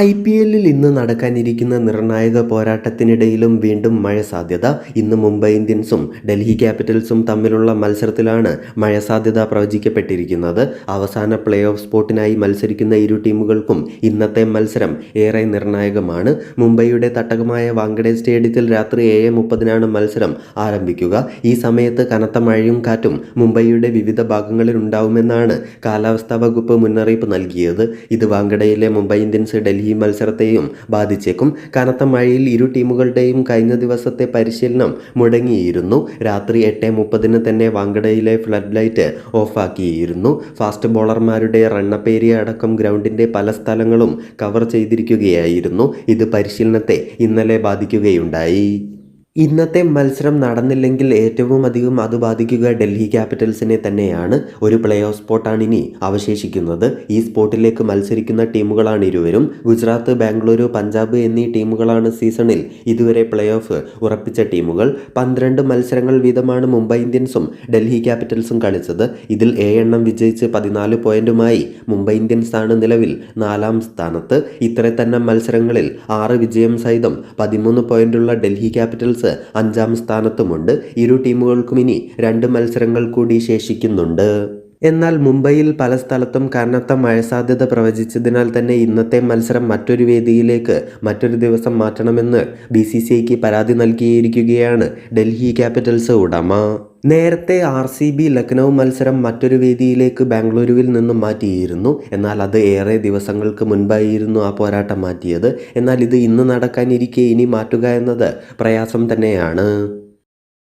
IPL-ൽ ഇന്ന് നടക്കാനിരിക്കുന്ന നിർണായക പോരാട്ടത്തിനിടയിലും വീണ്ടും മഴ സാധ്യത. ഇന്ന് മുംബൈ ഇന്ത്യൻസും ഡൽഹി ക്യാപിറ്റൽസും തമ്മിലുള്ള മത്സരത്തിലാണ് മഴ സാധ്യത പ്രവചിക്കപ്പെട്ടിരിക്കുന്നത്. അവസാന പ്ലേ ഓഫ് സ്പോട്ടിനായി മത്സരിക്കുന്ന ഇരു ടീമുകൾക്കും ഇന്നത്തെ മത്സരം ഏറെ നിർണായകമാണ്. മുംബൈയുടെ തട്ടകമായ വാങ്കഡെ സ്റ്റേഡിയത്തിൽ രാത്രി 7:30-നാണ് മത്സരം ആരംഭിക്കുക. ഈ സമയത്ത് കനത്ത മഴയും കാറ്റും മുംബൈയുടെ വിവിധ ഭാഗങ്ങളിൽ ഉണ്ടാവുമെന്നാണ് കാലാവസ്ഥാ വകുപ്പ് മുന്നറിയിപ്പ് നൽകിയത്. ഇത് വാങ്കഡെയിലെ മുംബൈ ഇന്ത്യൻസ് ഡൽഹി മത്സരത്തെയും ബാധിച്ചേക്കും. കനത്ത മഴയിൽ ഇരു ടീമുകളുടെയും കഴിഞ്ഞ ദിവസത്തെ പരിശീലനം മുടങ്ങിയിരുന്നു. രാത്രി 8:30-ന് തന്നെ വാങ്കഡെയിലെ ഫ്ലഡ് ലൈറ്റ് ഓഫാക്കിയിരുന്നു. ഫാസ്റ്റ് ബോളർമാരുടെ റണ്ണപ്പ് ഏരിയ അടക്കം ഗ്രൗണ്ടിൻ്റെ പല സ്ഥലങ്ങളും കവർ ചെയ്തിരിക്കുകയായിരുന്നു. ഇത് പരിശീലനത്തെ ഇന്നലെ ബാധിക്കുകയുണ്ടായി. ഇന്നത്തെ മത്സരം നടന്നില്ലെങ്കിൽ ഏറ്റവും അധികം അത് ബാധിക്കുക ഡൽഹി ക്യാപിറ്റൽസിനെ തന്നെയാണ്. ഒരു പ്ലേ ഓഫ് സ്പോട്ടാണ് ഇനി അവശേഷിക്കുന്നത്. ഈ സ്പോട്ടിലേക്ക് മത്സരിക്കുന്ന ടീമുകളാണ് ഇരുവരും. ഗുജറാത്ത്, ബാംഗ്ലൂരു, പഞ്ചാബ് എന്നീ ടീമുകളാണ് സീസണിൽ ഇതുവരെ പ്ലേ ഓഫ് ഉറപ്പിച്ച ടീമുകൾ. 12 മത്സരങ്ങൾ വീതമാണ് മുംബൈ ഇന്ത്യൻസും ഡൽഹി ക്യാപിറ്റൽസും കളിച്ചത്. ഇതിൽ 7 എണ്ണം വിജയിച്ച് 14 പോയിന്റുമായി മുംബൈ ഇന്ത്യൻസാണ് നിലവിൽ 4-ാം സ്ഥാനത്ത്. ഇത്ര തന്നെ മത്സരങ്ങളിൽ 6 വിജയം സഹിതം 13 പോയിന്റുള്ള ഡൽഹി ക്യാപിറ്റൽസ് 5-ാം സ്ഥാനത്തുമുണ്ട്. ഇരു ടീമുകൾക്കും ഇനി 2 മത്സരങ്ങൾ കൂടി ശേഷിക്കുന്നുണ്ട്. എന്നാൽ മുംബൈയിൽ പല സ്ഥലത്തും കനത്ത മഴ സാധ്യത പ്രവചിച്ചതിനാൽ തന്നെ ഇന്നത്തെ മത്സരം മറ്റൊരു വേദിയിലേക്ക് മറ്റൊരു ദിവസം മാറ്റണമെന്ന് BCCIക്ക് പരാതി നൽകിയിരിക്കുകയാണ് ഡൽഹി ക്യാപിറ്റൽസ് ഉടമ. നേരത്തെ RCB ലക്നൗ മത്സരം മറ്റൊരു വേദിയിലേക്ക് ബാംഗ്ലൂരുവിൽ നിന്നും മാറ്റിയിരുന്നു. എന്നാൽ അത് ഏറെ ദിവസങ്ങൾക്ക് മുൻപായിരുന്നു ആ പോരാട്ടം മാറ്റിയത്. എന്നാൽ ഇത് ഇന്ന് നടക്കാനിരിക്കെ ഇനി മാറ്റുക എന്നത് പ്രയാസം തന്നെയാണ്.